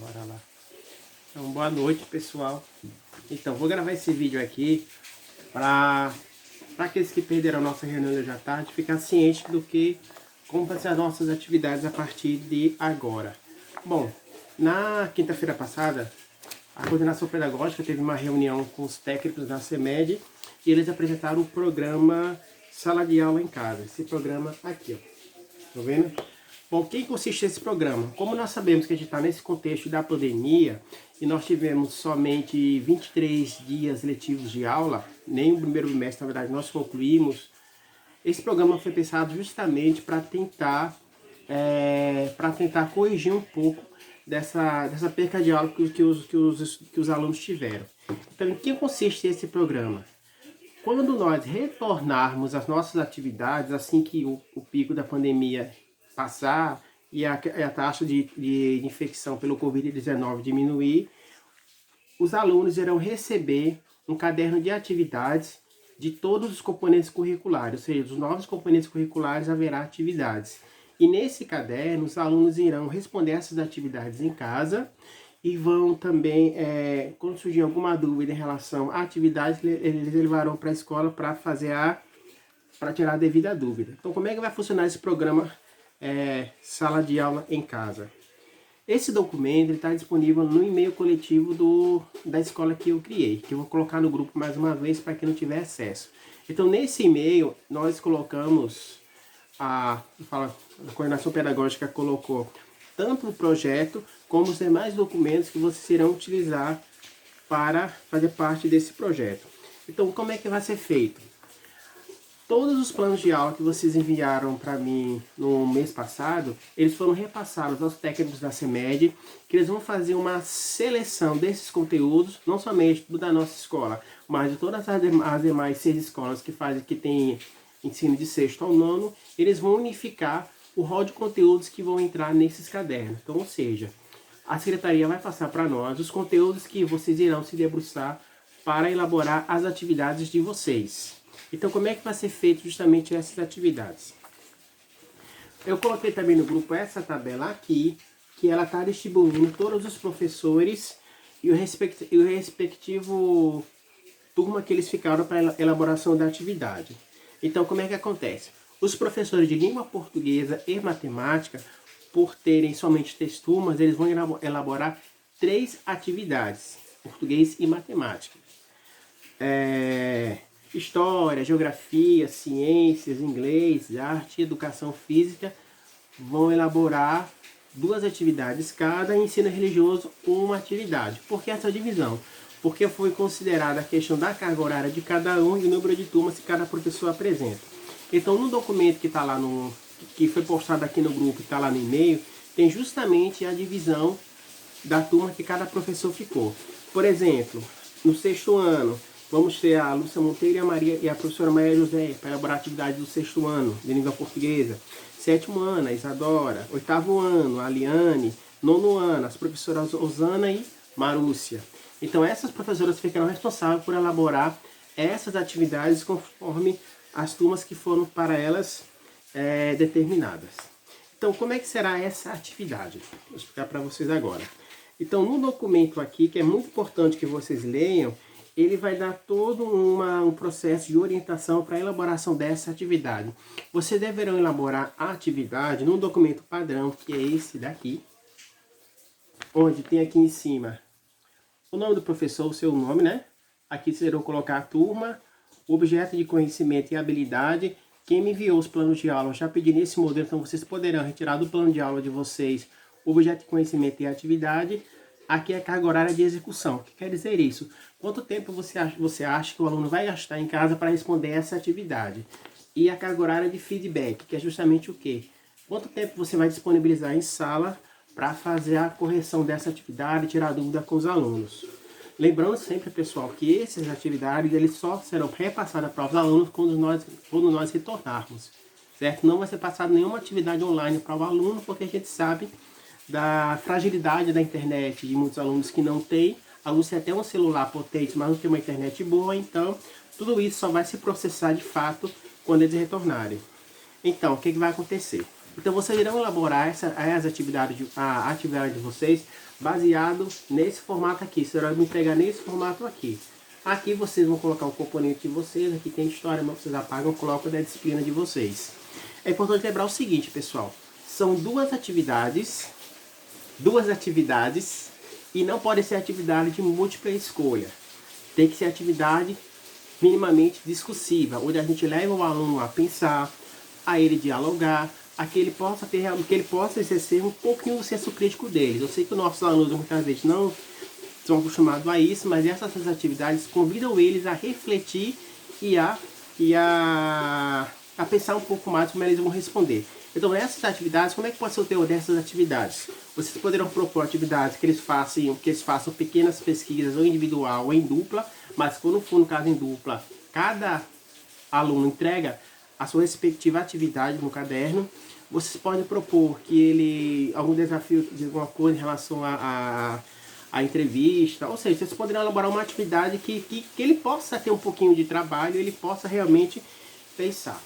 Bora lá. Então, boa noite, pessoal. Então, vou gravar esse vídeo aqui para aqueles que perderam a nossa reunião hoje à tarde ficar ciente do que como vai ser as nossas atividades a partir de agora. Bom, na quinta-feira passada, a coordenação pedagógica teve uma reunião com os técnicos da CEMED e eles apresentaram o programa Sala de Aula em Casa. Esse programa aqui, ó. Tá vendo? Bom, o que consiste esse programa? Como nós sabemos que a gente está nesse contexto da pandemia e nós tivemos somente 23 dias letivos de aula, nem o primeiro bimestre, na verdade, nós concluímos, esse programa foi pensado justamente para tentar corrigir um pouco dessa perca de aula que os alunos tiveram. Então, em que consiste esse programa? Quando nós retornarmos às nossas atividades, assim que o pico da pandemia passar e a taxa de infecção pelo Covid-19 diminuir, os alunos irão receber um caderno de atividades de todos os componentes curriculares, ou seja, dos novos componentes curriculares haverá atividades. E nesse caderno, os alunos irão responder essas atividades em casa e vão também, quando surgir alguma dúvida em relação à atividade, eles levarão para a escola para tirar a devida dúvida. Então, como é que vai funcionar esse programa Sala de Aula em Casa? Esse documento está disponível no e-mail coletivo da escola que eu criei, que eu vou colocar no grupo mais uma vez para quem não tiver acesso. Então, nesse e-mail, nós colocamos, a coordenação pedagógica colocou tanto o projeto como os demais documentos que vocês irão utilizar para fazer parte desse projeto. Então, como é que vai ser feito? Todos os planos de aula que vocês enviaram para mim no mês passado, eles foram repassados aos técnicos da CEMED, que eles vão fazer uma seleção desses conteúdos, não somente da nossa escola, mas de todas as demais 6 escolas que têm ensino de 6º ao 9º, eles vão unificar o rol de conteúdos que vão entrar nesses cadernos. Então, ou seja, a secretaria vai passar para nós os conteúdos que vocês irão se debruçar para elaborar as atividades de vocês. Então, como é que vai ser feito justamente essas atividades? Eu coloquei também no grupo essa tabela aqui, que ela está distribuindo todos os professores e o respectivo turma que eles ficaram para elaboração da atividade. Então, como é que acontece? Os professores de língua portuguesa e matemática, por terem somente 3 turmas, eles vão elaborar 3 atividades, português e matemática. História, geografia, ciências, inglês, arte e educação física vão elaborar 2 atividades cada, e ensino religioso uma atividade. Por que essa divisão? Porque foi considerada a questão da carga horária de cada um e o número de turmas que cada professor apresenta. Então, no documento que está lá que foi postado aqui no grupo, que está lá no e-mail, tem justamente a divisão da turma que cada professor ficou. Por exemplo, no 6º ano, vamos ter a Lúcia Monteiro e a professora Maria José para elaborar a atividade do 6º ano de língua portuguesa. 7º ano, a Isadora. 8º ano, a Liane. 9º ano, as professoras Osana e Marúcia. Então, essas professoras ficarão responsáveis por elaborar essas atividades conforme as turmas que foram para elas determinadas. Então, como é que será essa atividade? Vou explicar para vocês agora. Então, no documento aqui, que é muito importante que vocês leiam, ele vai dar todo um processo de orientação para a elaboração dessa atividade. Vocês deverão elaborar a atividade num documento padrão, que é esse daqui, onde tem aqui em cima o nome do professor, o seu nome, né? Aqui vocês irão colocar a turma, objeto de conhecimento e habilidade. Quem me enviou os planos de aula, eu já pedi nesse modelo, então vocês poderão retirar do plano de aula de vocês o objeto de conhecimento e atividade. Aqui é a carga horária de execução. O que quer dizer isso? Quanto tempo você acha que o aluno vai gastar em casa para responder essa atividade? E a carga horária de feedback, que é justamente o quê? Quanto tempo você vai disponibilizar em sala para fazer a correção dessa atividade e tirar dúvida com os alunos? Lembrando sempre, pessoal, que essas atividades eles só serão repassadas para os alunos quando nós retornarmos, certo? Não vai ser passada nenhuma atividade online para o aluno, porque a gente sabe da fragilidade da internet de muitos alunos que não têm. Alunos têm até um celular potente, mas não tem uma internet boa, então tudo isso só vai se processar de fato quando eles retornarem. Então, o que vai acontecer? Então, vocês irão elaborar a atividade de vocês baseado nesse formato aqui. Você vai me entregar nesse formato aqui. Aqui vocês vão colocar o componente de vocês, aqui tem história, mas vocês apagam, colocam da disciplina de vocês. É importante lembrar o seguinte, pessoal, são duas atividades e não pode ser atividade de múltipla escolha. Tem que ser atividade minimamente discursiva, onde a gente leva o aluno a pensar, a ele dialogar, a que ele possa exercer um pouquinho do senso crítico deles. Eu sei que os nossos alunos muitas vezes não estão acostumados a isso, mas essas atividades convidam eles a refletir e a pensar um pouco mais como eles vão responder. Então, essas atividades, como é que pode ser o teor dessas atividades? Vocês poderão propor atividades que eles façam pequenas pesquisas, ou individual ou em dupla, mas quando for no caso em dupla, cada aluno entrega a sua respectiva atividade no caderno. Vocês podem propor que algum desafio de alguma coisa em relação a entrevista, ou seja, vocês poderão elaborar uma atividade que ele possa ter um pouquinho de trabalho, ele possa realmente pensar.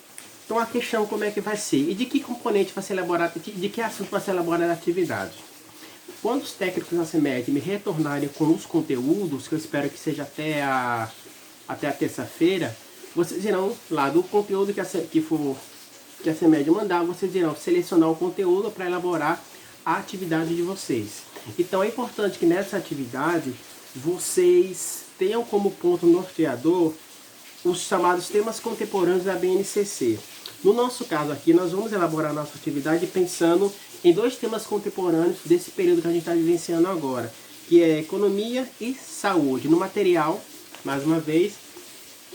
Então a questão como é que vai ser, e de que componente vai ser elaborado, de que assunto vai ser elaborada a atividade. Quando os técnicos da CEMED me retornarem com os conteúdos, que eu espero que seja até a terça-feira, vocês irão lá do conteúdo que a CEMED mandar, vocês irão selecionar o conteúdo para elaborar a atividade de vocês. Então é importante que nessa atividade vocês tenham como ponto norteador os chamados temas contemporâneos da BNCC. No nosso caso aqui, nós vamos elaborar a nossa atividade pensando em dois temas contemporâneos desse período que a gente está vivenciando agora, que é economia e saúde. No material, mais uma vez,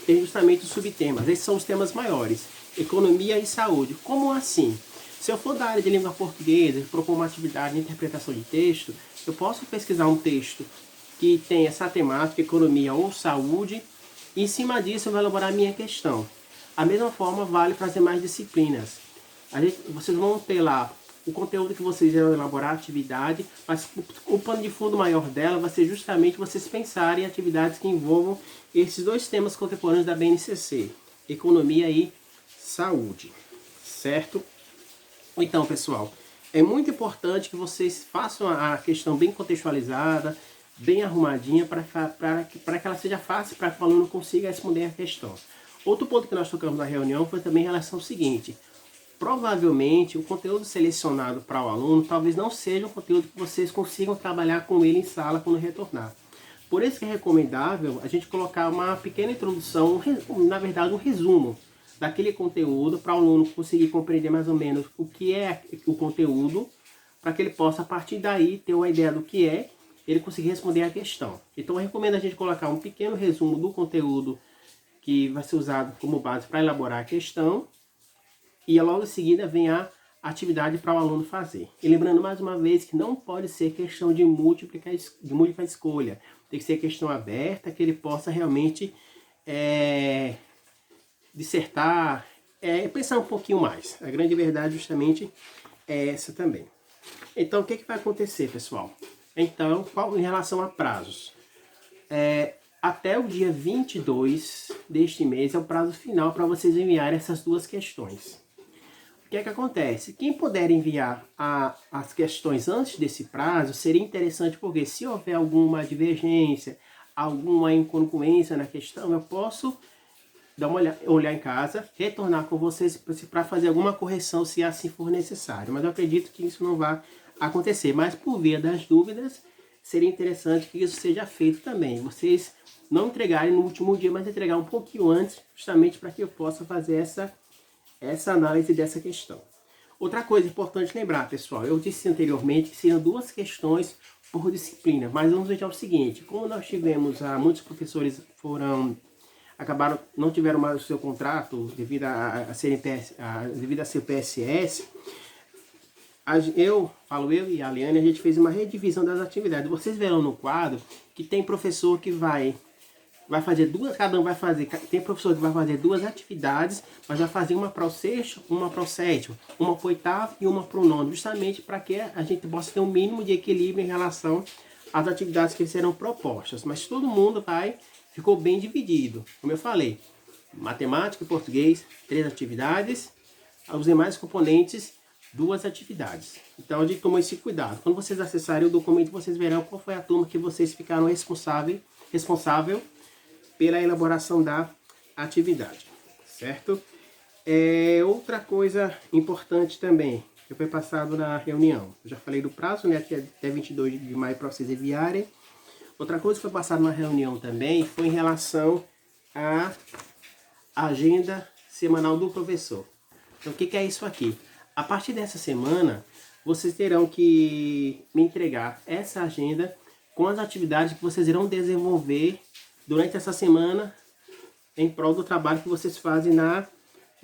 tem justamente os subtemas. Esses são os temas maiores, economia e saúde. Como assim? Se eu for da área de língua portuguesa e propor uma atividade de interpretação de texto, eu posso pesquisar um texto que tem essa temática, economia ou saúde, e em cima disso eu vou elaborar a minha questão. A mesma forma vale para as demais disciplinas. Vocês vão ter lá o conteúdo que vocês irão elaborar, a atividade, mas o pano de fundo maior dela vai ser justamente vocês pensarem em atividades que envolvam esses dois temas contemporâneos da BNCC, economia e saúde, certo? Então, pessoal, é muito importante que vocês façam a questão bem contextualizada, bem arrumadinha, para que ela seja fácil, para que o aluno consiga responder a questão. Outro ponto que nós tocamos na reunião foi também em relação ao seguinte: provavelmente o conteúdo selecionado para o aluno talvez não seja um conteúdo que vocês consigam trabalhar com ele em sala quando retornar. Por isso que é recomendável a gente colocar uma pequena introdução, na verdade um resumo daquele conteúdo, para o aluno conseguir compreender mais ou menos o que é o conteúdo, para que ele possa a partir daí ter uma ideia do que é, ele conseguir responder a questão. Então eu recomendo a gente colocar um pequeno resumo do conteúdo que vai ser usado como base para elaborar a questão, e logo em seguida vem a atividade para o aluno fazer. E lembrando mais uma vez que não pode ser questão de múltipla escolha, tem que ser questão aberta, que ele possa realmente dissertar, pensar um pouquinho mais. A grande verdade justamente é essa também. Então o que vai acontecer, pessoal? Então, em relação a prazos, até o dia 22 deste mês é o prazo final para vocês enviarem essas duas questões. O que acontece? Quem puder enviar as questões antes desse prazo, seria interessante, porque se houver alguma divergência, alguma incongruência na questão, eu posso dar uma olhar em casa, retornar com vocês para fazer alguma correção se assim for necessário. Mas eu acredito que isso não vai acontecer. Mas por via das dúvidas, seria interessante que isso seja feito também. Vocês não entregarem no último dia, mas entregar um pouquinho antes, justamente para que eu possa fazer essa análise dessa questão. Outra coisa importante lembrar, pessoal, eu disse anteriormente que seriam duas questões por disciplina, mas vamos ver o seguinte: como nós tivemos, muitos professores não tiveram mais o seu contrato devido a ser PSS, eu e a Aliane, a gente fez uma redivisão das atividades. Vocês verão no quadro que tem professor que vai fazer duas, tem professor que vai fazer duas atividades, mas vai fazer uma para o sexto, uma para o sétimo, uma para o oitavo e uma para o nono, justamente para que a gente possa ter um mínimo de equilíbrio em relação às atividades que serão propostas. Mas todo mundo ficou bem dividido. Como eu falei, matemática e português, 3 atividades, os demais componentes 2 atividades. Então, a gente tomou esse cuidado. Quando vocês acessarem o documento, vocês verão qual foi a turma que vocês ficaram responsável pela elaboração da atividade, certo? Outra coisa importante também, que foi passado na reunião. Eu já falei do prazo, né, que é até 22 de maio para vocês enviarem. Outra coisa que foi passada na reunião também foi em relação à agenda semanal do professor. Então, o que é isso aqui? A partir dessa semana, vocês terão que me entregar essa agenda com as atividades que vocês irão desenvolver durante essa semana em prol do trabalho que vocês fazem na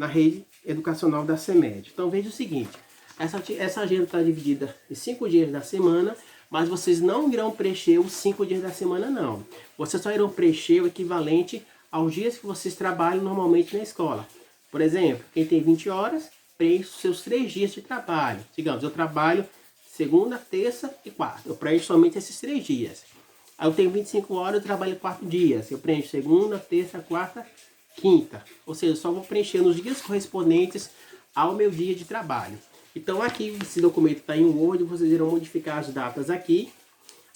rede educacional da CEMED. Então, veja o seguinte, essa agenda está dividida em 5 dias da semana, mas vocês não irão preencher os 5 dias da semana, não. Vocês só irão preencher o equivalente aos dias que vocês trabalham normalmente na escola. Por exemplo, quem tem 20 horas, preenche os seus 3 dias de trabalho. Digamos, eu trabalho segunda, terça e quarta. Eu preencho somente esses 3 dias. Aí eu tenho 25 horas, eu trabalho 4 dias. Eu preencho segunda, terça, quarta, quinta. Ou seja, eu só vou preencher nos dias correspondentes ao meu dia de trabalho. Então aqui, esse documento está em Word, vocês irão modificar as datas aqui.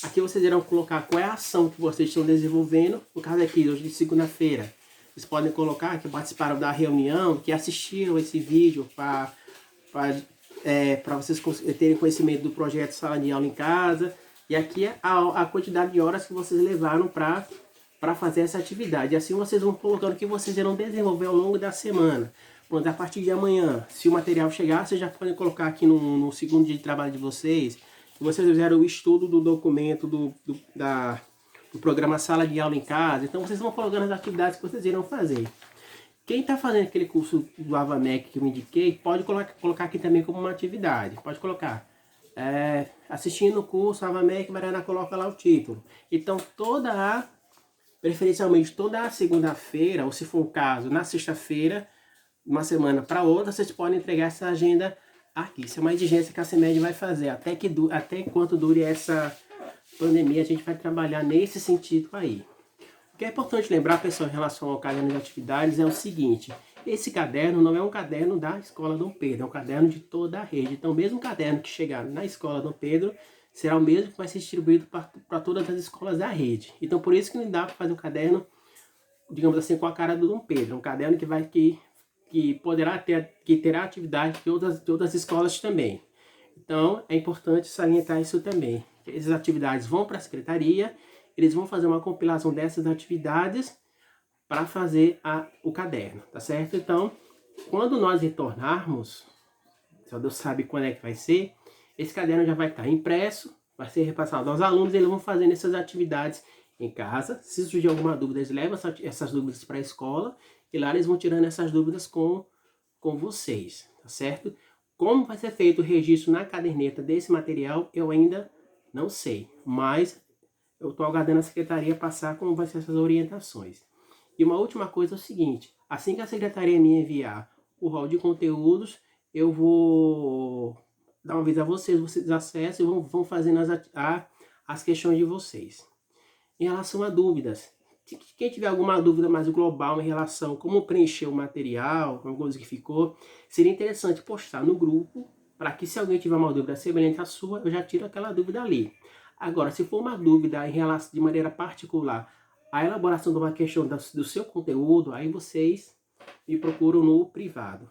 Aqui vocês irão colocar qual é a ação que vocês estão desenvolvendo. No caso aqui, hoje de segunda-feira, vocês podem colocar que participaram da reunião, que assistiram esse vídeo para vocês terem conhecimento do projeto Sala de Aula em Casa. E aqui é a quantidade de horas que vocês levaram para fazer essa atividade. E assim vocês vão colocando o que vocês irão desenvolver ao longo da semana. Pronto, a partir de amanhã, se o material chegar, vocês já podem colocar aqui no segundo dia de trabalho de vocês. Que vocês fizeram o estudo do documento do programa Sala de Aula em Casa. Então vocês vão colocando as atividades que vocês irão fazer. Quem está fazendo aquele curso do AvaMec que eu indiquei, pode colocar aqui também como uma atividade. Pode colocar assistindo o curso AvaMec, Mariana coloca lá o título. Então preferencialmente toda a segunda-feira, ou se for o caso, na sexta-feira, uma semana para outra, vocês podem entregar essa agenda aqui. Isso é uma exigência que a CEMED vai fazer. Até enquanto dure essa pandemia, a gente vai trabalhar nesse sentido aí. O que é importante lembrar, pessoal, em relação ao caderno de atividades é o seguinte: esse caderno não é um caderno da Escola Dom Pedro, é um caderno de toda a rede. Então, o mesmo caderno que chegar na Escola Dom Pedro será o mesmo que vai ser distribuído para todas as escolas da rede. Então, por isso que não dá para fazer um caderno, digamos assim, com a cara do Dom Pedro. Um caderno que terá atividade de outras escolas também. Então, é importante salientar isso também. Essas atividades vão para a secretaria, eles vão fazer uma compilação dessas atividades para fazer o caderno, tá certo? Então, quando nós retornarmos, só Deus sabe quando é que vai ser, esse caderno já vai estar impresso, vai ser repassado aos alunos, eles vão fazendo essas atividades em casa. Se surgir alguma dúvida, eles levam essas dúvidas para a escola e lá eles vão tirando essas dúvidas com vocês, tá certo? Como vai ser feito o registro na caderneta desse material, eu ainda não sei, mas eu estou aguardando a secretaria passar como vai ser essas orientações. E uma última coisa é o seguinte: assim que a secretaria me enviar o rol de conteúdos, eu vou dar um aviso a vocês acessam e vão fazendo as questões de vocês. Em relação a dúvidas, quem tiver alguma dúvida mais global em relação a como preencher o material, alguma coisa que ficou, seria interessante postar no grupo, para que se alguém tiver uma dúvida semelhante à sua, eu já tiro aquela dúvida ali. Agora, se for uma dúvida em relação de maneira particular à elaboração de uma questão do seu conteúdo, aí vocês me procuram no privado.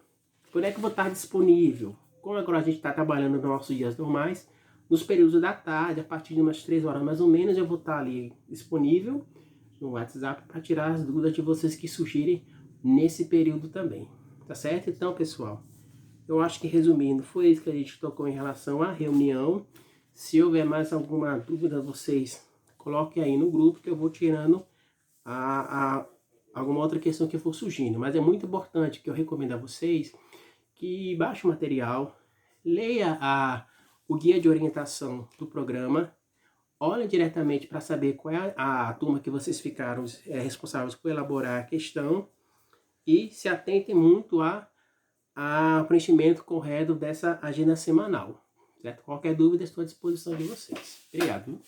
Quando é que eu vou estar disponível? Como agora a gente está trabalhando nos nossos dias normais, nos períodos da tarde, a partir de umas 3 horas mais ou menos, eu vou estar ali disponível no WhatsApp para tirar as dúvidas de vocês que surgirem nesse período também. Tá certo? Então, pessoal, eu acho que resumindo, foi isso que a gente tocou em relação à reunião. Se houver mais alguma dúvida, vocês coloquem aí no grupo que eu vou tirando alguma outra questão que for surgindo. Mas é muito importante que eu recomendo a vocês que baixem o material, leia o guia de orientação do programa, olhem diretamente para saber qual é a turma que vocês ficaram responsáveis por elaborar a questão e se atentem muito ao preenchimento correto dessa agenda semanal. Certo? Qualquer dúvida, estou à disposição de vocês. Obrigado.